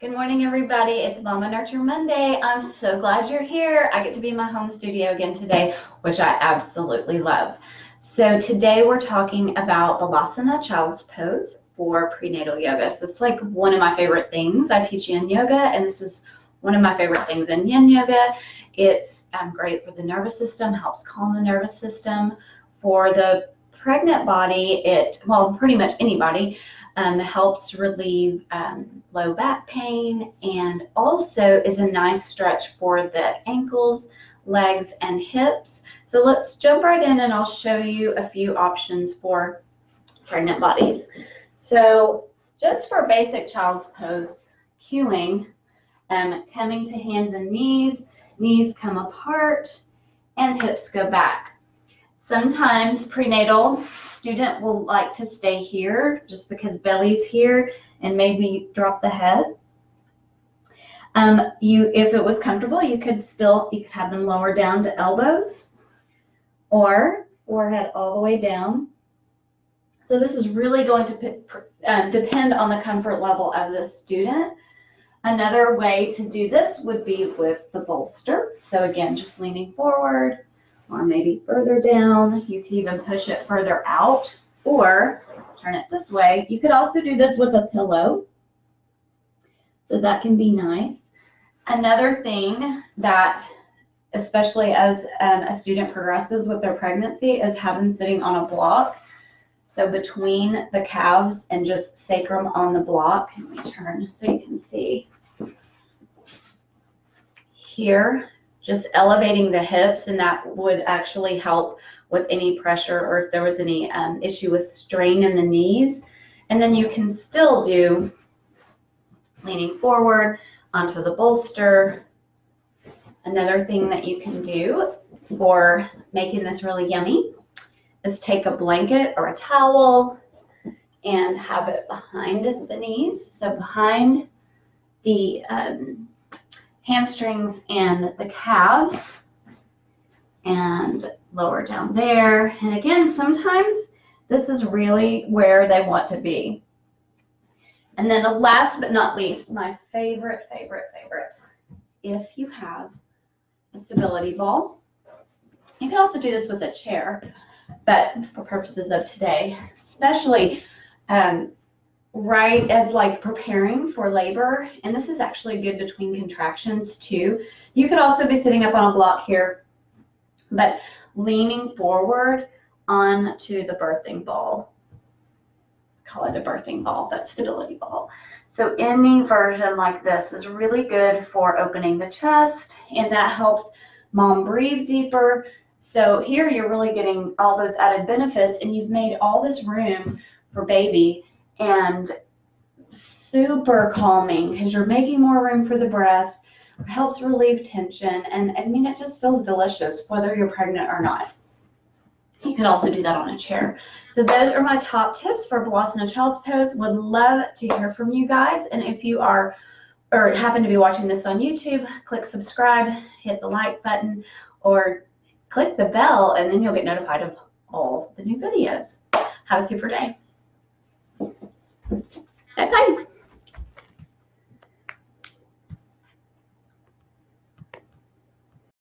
Good morning, everybody. It's MamaNurture Monday. I'm so glad you're here. I get to be in my home studio again today, which I absolutely love. So today we're talking about Balasana, child's pose for prenatal yoga. So it's like one of my favorite things. I teach yin yoga, and this is one of my favorite things in yin yoga. It's great for the nervous system, helps calm the nervous system. For the pregnant body, pretty much anybody, helps relieve low back pain, and also is a nice stretch for the ankles, legs, and hips. So let's jump right in and I'll show you a few options for pregnant bodies. So just for basic child's pose, cueing, coming to hands and knees come apart, and hips go back. Sometimes prenatal student will like to stay here just because belly's here and maybe drop the head. If it was comfortable, you could have them lower down to elbows or forehead all the way down. So this is really going to depend on the comfort level of the student. Another way to do this would be with the bolster. So again, just leaning forward, or maybe further down. You can even push it further out or turn it this way. You could also do this with a pillow, so that can be nice. Another thing that, especially as a student progresses with their pregnancy, is have them sitting on a block. So between the calves and just sacrum on the block. Let me turn so you can see. Here, just elevating the hips, and that would actually help with any pressure or if there was any issue with strain in the knees. And then you can still do leaning forward onto the bolster. Another thing that you can do for making this really yummy is take a blanket or a towel and have it behind the knees, so behind the hamstrings and the calves, and lower down there. And again, sometimes this is really where they want to be. And then the last but not least, my favorite, if you have a stability ball. You can also do this with a chair, but for purposes of today, especially right as like preparing for labor, and this is actually good between contractions too. You could also be sitting up on a block here, but leaning forward onto the birthing ball. Call it a birthing ball, that stability ball. So any version like this is really good for opening the chest, and that helps mom breathe deeper. So here you're really getting all those added benefits, and you've made all this room for baby, and super calming because you're making more room for the breath. It helps relieve tension, and I mean, it just feels delicious whether you're pregnant or not. You can also do that on a chair. So those are my top tips for Balasana child's pose. Would love to hear from you guys, and if you are or happen to be watching this on YouTube, click subscribe, hit the like button, or click the bell, and then you'll get notified of all the new videos. Have a super day. Bye-bye.